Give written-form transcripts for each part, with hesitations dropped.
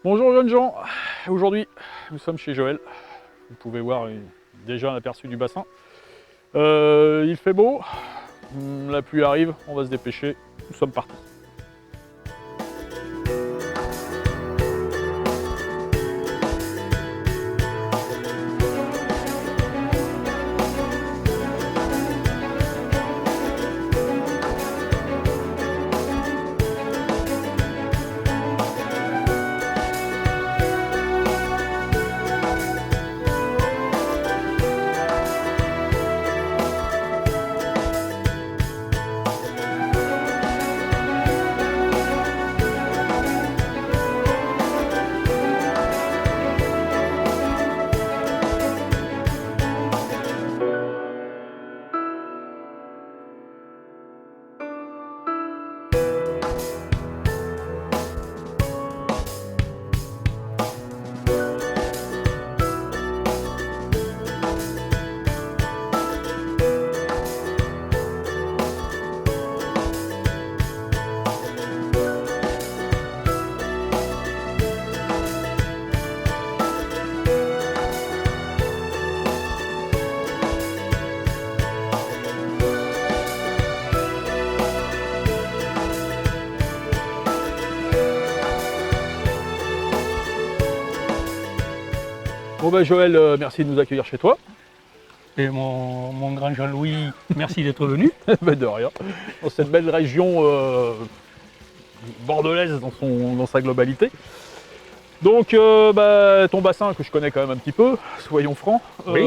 Bonjour jeunes gens, aujourd'hui nous sommes chez Joël, vous pouvez voir déjà un aperçu du bassin. Il fait beau, la pluie arrive, on va se dépêcher, nous sommes partis. Bon ben Joël, merci de nous accueillir chez toi. Et mon grand Jean-Louis, merci d'être venu. Ben de rien, dans cette belle région bordelaise dans sa globalité. Donc ton bassin que je connais quand même un petit peu, soyons francs. Oui.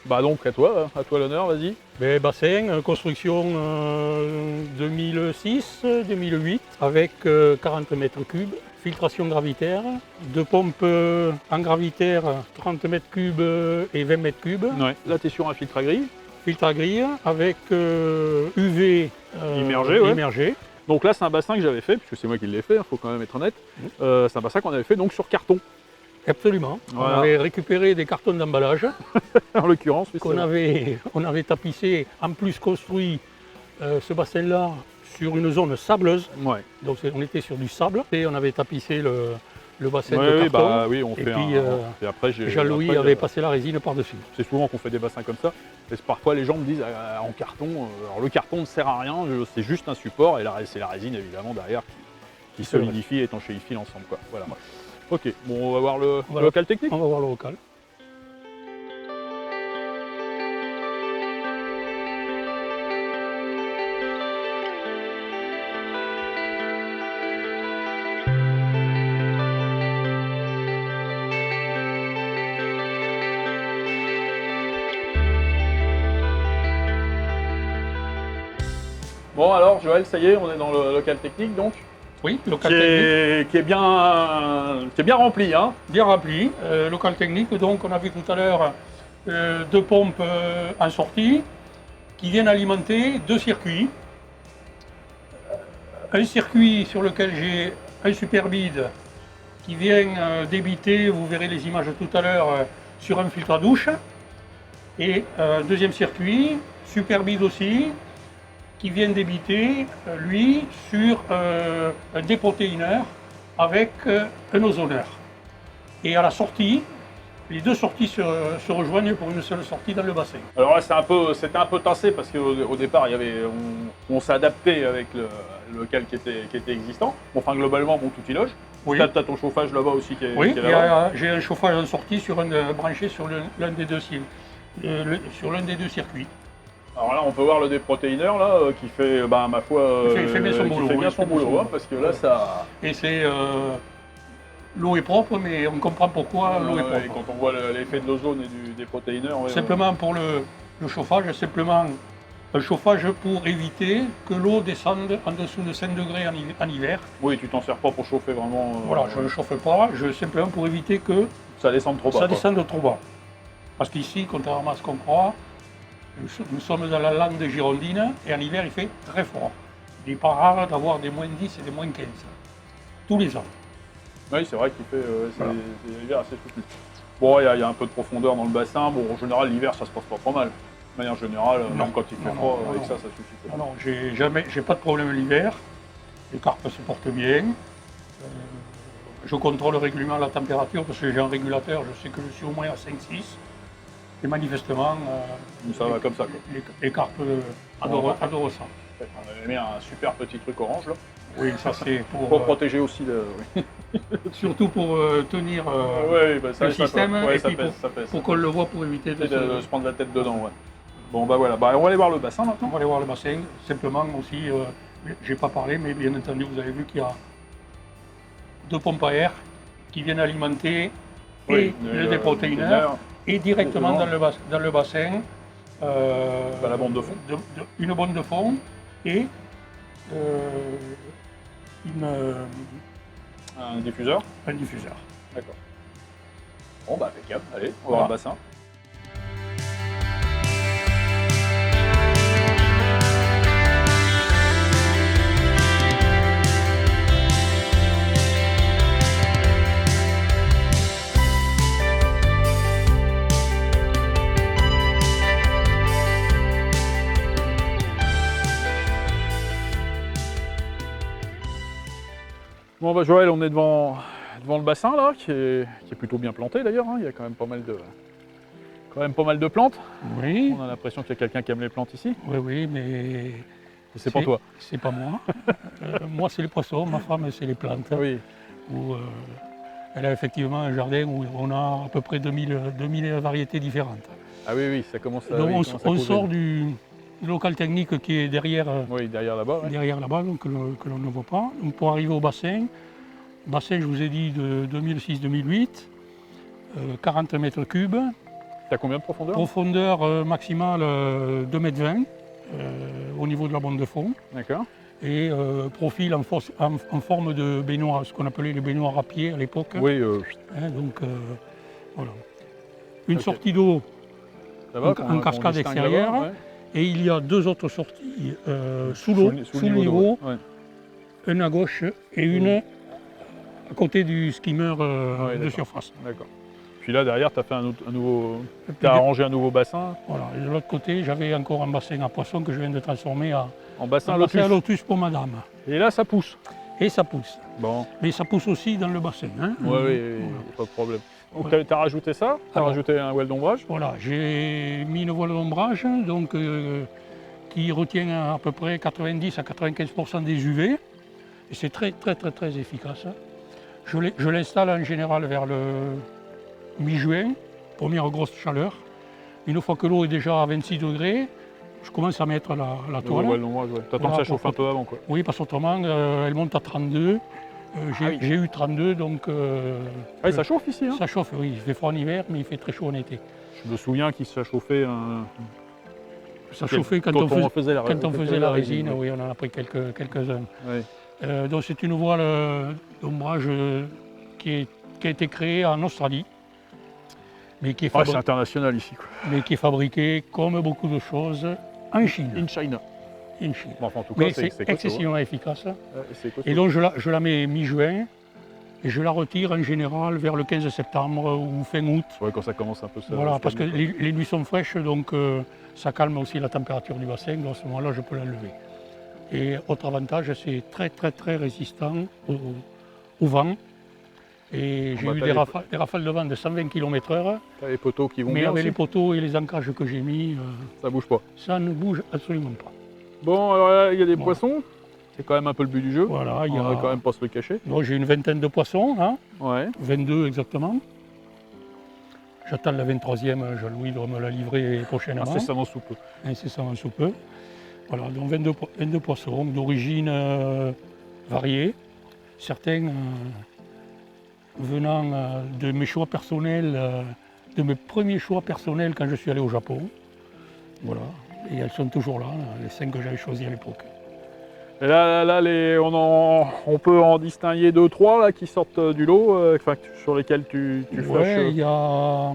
Donc à toi l'honneur, vas-y. Bassin, construction 2006-2008 avec 40 mètres cubes, filtration gravitaire, deux pompes en gravitaire 30 mètres cubes et 20 mètres cubes. Ouais. Là tu es sur un filtre à grille. Filtre à grille avec UV immergé. Donc là c'est un bassin que j'avais fait, puisque c'est moi qui l'ai fait, il faut quand même être honnête. C'est un bassin qu'on avait fait donc sur carton. Absolument. Voilà. On avait récupéré des cartons d'emballage En l'occurrence, oui, qu'on avait tapissé, en plus construit ce bassin-là sur une zone sableuse. Ouais. Donc on était sur du sable et on avait tapissé le bassin de Oui, carton. oui, on et fait puis, et après, Jean-Louis avait passé la résine par-dessus. C'est souvent qu'on fait des bassins comme ça. Et parfois les gens me disent en carton, alors le carton ne sert à rien, c'est juste un support et c'est la résine évidemment derrière qui solidifie et étanchéifie l'ensemble. Voilà. Ok, bon on va voir le local technique. On va voir le local. Bon alors Joël, ça y est, on est dans le local technique donc. Oui, local technique. Qui est bien rempli. Hein. Bien rempli. Local technique, donc on a vu tout à l'heure deux pompes en sortie qui viennent alimenter deux circuits. Un circuit sur lequel j'ai un superbide qui vient débiter, vous verrez les images tout à l'heure, sur un filtre à douche. Et un deuxième circuit, superbide aussi, qui vient débiter, lui, sur un déprotéineur avec un ozoneur. Et à la sortie, les deux sorties se rejoignent pour une seule sortie dans le bassin. Alors là c'était un peu tassé parce qu'au départ on s'est adapté avec le local qui était existant. Bon, enfin globalement tout y loge. Oui. Tu as ton chauffage là-bas aussi qui est là-bas. J'ai un chauffage en sortie branché sur l'un des deux circuits. Alors là, on peut voir le déprotéineur là qui fait, ma foi, il fait bien son boulot, parce que là, ça. Et c'est l'eau est propre, mais on comprend pourquoi l'eau est propre. Et quand on voit l'effet de l'ozone et du déprotéineur. Simplement pour le chauffage, simplement un chauffage pour éviter que l'eau descende en dessous de 5 degrés en hiver. Oui, tu t'en sers pas pour chauffer vraiment. Voilà, je ne chauffe pas, simplement pour éviter que ça descende trop bas. Ça descende trop bas. Parce qu'ici, contrairement à ce qu'on croit, nous sommes dans la lande des Girondines et en hiver il fait très froid. Il n'est pas rare d'avoir des moins 10 et des moins 15 tous les ans. Oui, c'est vrai qu'il fait l'hiver assez soutenu. Bon, il y a un peu de profondeur dans le bassin. Bon, en général, l'hiver ça se passe pas trop mal. De manière générale, même quand il fait froid, avec ça suffit. Non, j'ai pas de problème l'hiver. Les carpes se portent bien. je contrôle régulièrement la température parce que j'ai un régulateur, je sais que je suis au moins à 5-6. Et manifestement, Ça va comme ça, quoi. les carpes adorent ça. On avait mis un super petit truc orange là. Oui, ça c'est Pour protéger aussi le. surtout pour tenir bah, le système et ça puis pèse, pour qu'on le voit pour éviter de se prendre la tête dedans. Ouais. Bon bah voilà, on va aller voir le bassin On maintenant. va aller voir le bassin. Simplement aussi, j'ai pas parlé, mais bien entendu, vous avez vu qu'il y a 2 pompes à air qui viennent alimenter et le déprotéineur et directement dans le bassin la bande de fond. Une bande de fond et Un diffuseur. un diffuseur. D'accord. Bon bah impeccable, allez, on va voir le bassin. Bon bah Joël, on est devant le bassin là, qui est plutôt bien planté d'ailleurs, hein. Il y a quand même pas mal de plantes. Oui. On a l'impression qu'il y a quelqu'un qui aime les plantes ici. Oui, mais C'est pas toi. c'est pas moi. Moi, c'est les poissons, ma femme, c'est les plantes. Oui. Où, elle a effectivement un jardin où on a à peu près 2000 variétés différentes. Ah oui, ça commence à. Donc oui, on sort du local technique qui est derrière, Oui, derrière là-bas. Ouais. derrière là-bas, donc, que l'on ne voit pas. Donc, pour arriver au bassin, je vous ai dit de 2006-2008, 40 mètres cubes. T'as combien de profondeur? Profondeur maximale 2,20 m au niveau de la bande de fond. D'accord. Et profil en forme de baignoire, ce qu'on appelait les baignoires à pied à l'époque. Oui, Donc voilà. Une sortie d'eau en cascade extérieure. Ouais. Et il y a 2 autres sorties sous l'eau, sous le niveau, ouais. une à gauche et une à côté du skimmer de surface. D'accord. Puis là derrière, tu as fait t'as arrangé un nouveau bassin. Voilà. Et de l'autre côté, j'avais encore un bassin à poissons que je viens de transformer En bassin à lotus pour madame. Et là, ça pousse. Et ça pousse. Bon. Mais ça pousse aussi dans le bassin. Hein. Oui, pas de problème. Donc tu as rajouté ça, tu as rajouté un well d'ombrage. Voilà, j'ai mis une voile d'ombrage donc, qui retient à peu près 90 à 95% des UV. Et c'est très efficace. Je l'installe en général vers le mi-juin, première grosse chaleur. Une fois que l'eau est déjà à 26 degrés, je commence à mettre la toile. Ouais, t'attends que ça chauffe un peu avant, quoi. Oui, parce qu'autrement, elle monte à 32. J'ai eu 32, donc... ça chauffe ici, hein. Ça chauffe, oui. Il fait froid en hiver, mais il fait très chaud en été. Je me souviens qu'il s'est chauffé... Ça chauffait quand on faisait la résine, oui, on en a pris quelques-uns. Oui. Donc c'est une voile d'ombrage qui a été créée en Australie. Mais qui est c'est international ici, quoi. Mais qui est fabriquée, comme beaucoup de choses, en Chine. In China. Bon, enfin, en tout cas, mais c'est excessivement efficace. Et donc je la mets mi-juin et je la retire en général vers le 15 septembre ou fin août. Ouais, quand ça commence un peu ça. Voilà, parce que les nuits sont fraîches, donc ça calme aussi la température du bassin. Donc à ce moment-là, je peux la lever. Et autre avantage, c'est très résistant au vent. Et j'ai eu des rafales de vent de 120 km/h. Les poteaux qui vont mais bien avec aussi. les poteaux et les ancrages que j'ai mis, ça bouge pas. Ça ne bouge absolument pas. Bon, alors là, il y a des poissons. C'est quand même un peu le but du jeu. Voilà, on va quand même pas se le cacher. Donc j'ai une vingtaine de poissons, hein. Ouais. 22 exactement. J'attends la 23e, Jean-Louis doit me la livrer prochainement. Incessamment sous peu. Incessamment sous peu. Voilà, donc 22 poissons d'origine variée. Certains venant de mes choix personnels, de mes premiers choix personnels quand je suis allé au Japon. Voilà, et elles sont toujours là, les 5 que j'avais choisis à l'époque. Et là on peut en distinguer 2-3 là, qui sortent du lot, sur lesquels tu flashes. Il y a...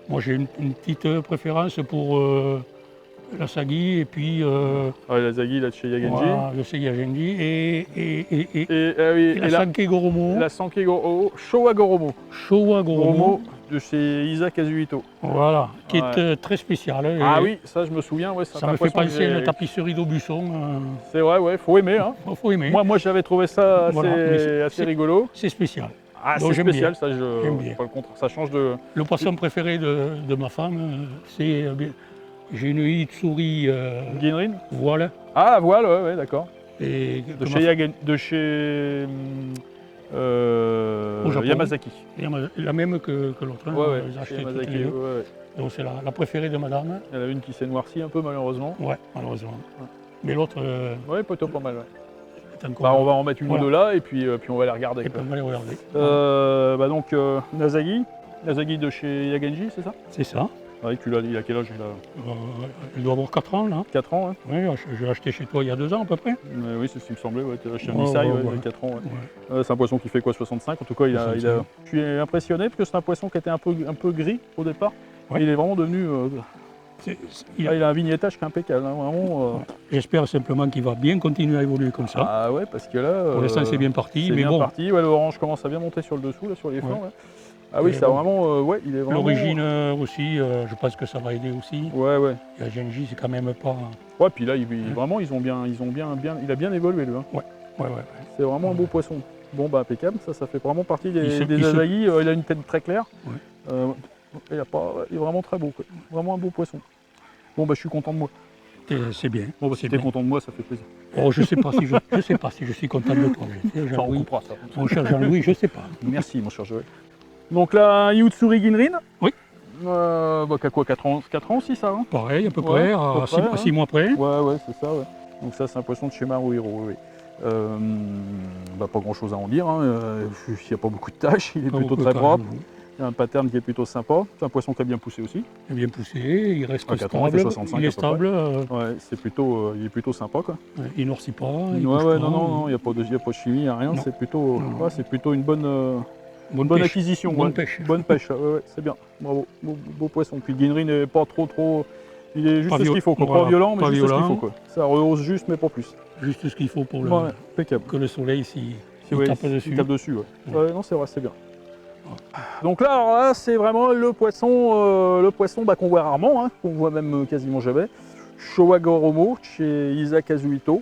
Moi j'ai une petite préférence pour la Sagui et puis Ouais, la Zaghi là de chez Yagenji. voilà, le Segagenji Et la Sankei Goromo, la Sankei Goromo, Showa Goromo. Showa Goromo, Goromo de chez Isa Kazuhito. voilà, qui Ouais. est très spécial. Ah Et oui, ça je me souviens, ouais, c'est ça un me fait poisson que penser à une j'ai- tapisserie d'Aubusson. C'est vrai, ouais, faut aimer. Hein. Faut aimer. Moi j'avais trouvé ça assez, Voilà, mais assez rigolo. c'est spécial. Ah, Donc, c'est j'aime spécial, bien. ça, J'aime bien. pas le contre. Ça change de. Le poisson préféré de ma femme, c'est. J'ai une Itsuri Ginrin. voile. Ah, voile, ouais, d'accord. Et De chez de chez Au Japon. Yamazaki. la même que l'autre. Hein, Ouais, ouais, les chez acheter toutes Yamazaki. les deux. Ouais, ouais. Donc c'est la préférée de madame. Il y en a une qui s'est noircie un peu, malheureusement. Ouais, malheureusement. Ouais. Mais l'autre Ouais, plutôt pas mal. Ouais. est encore. Bah, on va en mettre une Voilà. ou deux là, et puis on va les regarder. Et Quoi. on va les regarder. Bah donc, Nazagi. Nazagi de chez Yagenji, c'est ça? C'est ça. Ouais, il a quel âge? Il a Il doit avoir 4 ans là. 4 ans, hein. Oui, je l'ai acheté chez toi il y a 2 ans à peu près. Oui, c'est ce qui me semblait, ouais, tu as acheté un Ouais, Nisai, ouais, ouais, ouais. il a 4 ans. Ouais. Ouais. C'est un poisson qui fait quoi, 65? En tout cas, je suis impressionné parce que c'est un poisson qui était un peu gris au départ. Ouais. Il est vraiment devenu. Il Il a un vignettage qui est impeccable, hein, vraiment. J'espère simplement qu'il va bien continuer à évoluer comme ça. Ah ouais, parce que là. Pour l'instant, c'est bien parti, C'est mais bien bon. parti, ouais, l'orange commence à bien monter sur le dessous, là, sur les flancs. Ouais. Ouais. Ah oui, Et ça bon. vraiment. Ouais, il est vraiment. L'origine aussi, je pense que ça va aider aussi. Ouais, ouais. Et la Genji, c'est quand même pas. Ouais, puis là, vraiment, il a bien évolué, lui. Hein. Ouais. C'est vraiment un beau poisson. Bon, bah, impeccable, ça fait vraiment partie des Il Azagi. Il a une tête très claire. Ouais. Il est vraiment très beau, quoi. Vraiment un beau poisson. Bon, bah, je suis content de moi. C'est bien. Bon, bah, si c'est t'es bien. content de moi, ça fait plaisir. Oh, je sais pas si je suis content de toi. Ça, on Jean-Louis. comprend ça. Mon cher Jean-Louis, je sais pas. Merci, mon cher Joël. Donc là, un Yutsuri Ginrin. Oui. Bah, qu'à quoi, 4 ans aussi, ça, hein? Pareil, à peu Ouais, près, à peu près, hein. 6 mois près. Ouais, c'est ça, ouais. Donc ça, c'est un poisson de chez Maruhiro, oui. Bah, pas grand chose à en dire, hein. Il n'y a pas beaucoup de taches, il est plutôt très propre. Il y a un pattern qui est plutôt sympa. C'est un poisson qui a bien poussé aussi. Il est bien poussé, il reste À 4 ans, il stable. fait 65 Il est à peu près. stable, Ouais, il est plutôt sympa, quoi. il noircit pas. Ouais, Il bouge pas. non, il n'y a pas de chimie, il n'y a rien. Non. C'est plutôt, Non. ouais, c'est plutôt une bonne pêche. acquisition. Bonne ouais. pêche. Bonne pêche, ouais, c'est bien. Bravo, beau poisson. Puis le Ginrin n'est pas trop. Il est juste Pas ce qu'il faut, quoi. voilà, Pas violent, mais pas juste ce qu'il violent. faut, quoi. Ça rehausse juste, mais pas plus. Juste ce qu'il faut pour Ouais, impeccable. que le soleil s'il Ouais, tape dessus. il tape dessus, ouais. Ouais. Ouais, non, c'est vrai, c'est bien. Donc là, alors là, c'est vraiment le poisson bah, qu'on voit rarement, hein, qu'on voit même quasiment jamais. Showa Goromo chez Isa Kazuhito.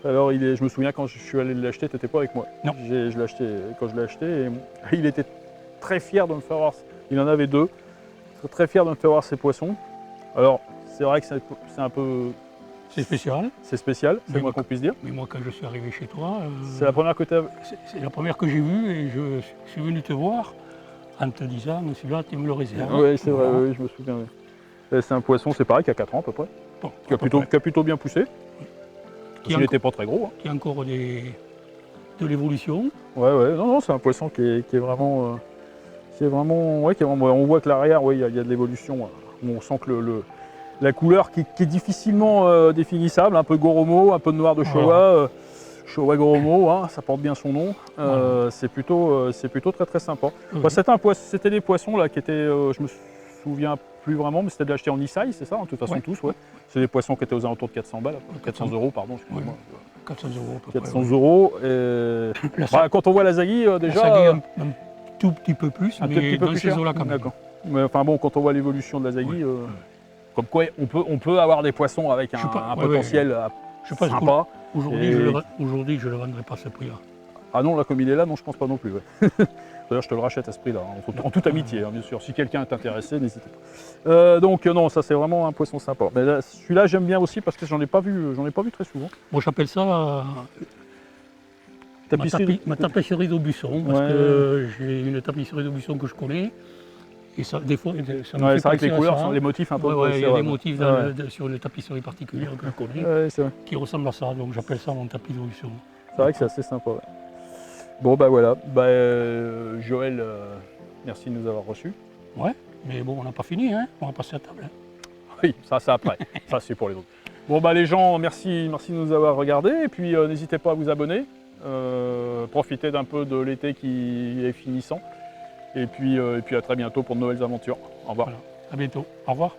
Alors, je me souviens quand je suis allé l'acheter, tu n'étais pas avec moi. Non. Quand je l'ai acheté, et il était très fier de me faire voir. Il en avait 2. Très fier de me faire voir ces poissons. Alors, c'est vrai que c'est un peu. C'est spécial. C'est spécial, c'est Mais le moins moi, qu'on puisse dire. Mais moi, quand je suis arrivé chez toi, C'est la première que tu as. c'est la première que j'ai vue et je suis venu te voir en te disant, celui-là, tu me le réserves. Oui, c'est vrai, Voilà. oui, je me souviens. Oui. Et c'est un poisson, c'est pareil, qui a 4 ans à peu près. Bon, Qui à peu près. a plutôt bien poussé. Qui Il a n'était pas très gros. Hein. Il y a encore de l'évolution. Ouais, non, c'est un poisson qui est vraiment. On voit que l'arrière, il y a de l'évolution. On sent que la couleur qui est difficilement définissable, un peu Goromo, un peu de noir de Showa. Showa Goromo, hein, ça porte bien son nom. C'est plutôt très très sympa. Oui. Bah, c'était des poissons là qui étaient, je me souviens plus vraiment, mais c'était de l'acheter en Nisai, c'est ça, hein, de toute façon Ouais. tous, ouais. C'est des poissons qui étaient aux alentours de 400 balles, 400 euros, pardon, excusez-moi. 400 € à peu 400 près. euros. Et... La Bah, quand on voit la Zaghi, déjà. Sagui, un tout petit peu plus, un tout mais petit peu dans plus ces cher. eaux-là quand même. D'accord. Mais enfin bon, quand on voit l'évolution de la Zaghi, Ouais. comme quoi on peut avoir des poissons avec Je sais pas, un ouais, potentiel Je pense sympa. qu'aujourd'hui, Et- aujourd'hui, je ne le vendrai pas à ce prix-là. Ah non, là comme il est là, non, je pense pas non plus. Ouais. D'ailleurs, je te le rachète à ce prix-là, hein, en toute amitié, hein, bien sûr. Si quelqu'un est intéressé, n'hésitez pas. Donc non, ça c'est vraiment un poisson sympa. Mais là, celui-là, j'aime bien aussi parce que j'en ai pas vu très souvent. Bon, j'appelle ça ma tapisserie d'Aubusson, parce Ouais. que j'ai une tapisserie d'Aubusson que je connais. Et ça, des fois, ça me Ouais, fait c'est vrai que penser les à couleurs, ça. sont les motifs un peu. Ouais, il y c'est a vrai. des motifs Ouais. sur une tapisserie particulière que je connais, Ouais, c'est vrai. qui ressemblent à ça. Donc j'appelle ça mon tapis d'Aubusson. C'est vrai que c'est assez sympa. Ouais. Bon, bah voilà. Bah, Joël, merci de nous avoir reçus. Ouais, mais bon, on n'a pas fini, hein. On va passer à table. Hein. Oui, ça c'est après. Ça c'est pour les autres. Bon bah les gens, merci de nous avoir regardés. Et puis n'hésitez pas à vous abonner. Profitez d'un peu de l'été qui est finissant. Et puis à très bientôt pour de nouvelles aventures. Au revoir. Voilà. À bientôt. Au revoir.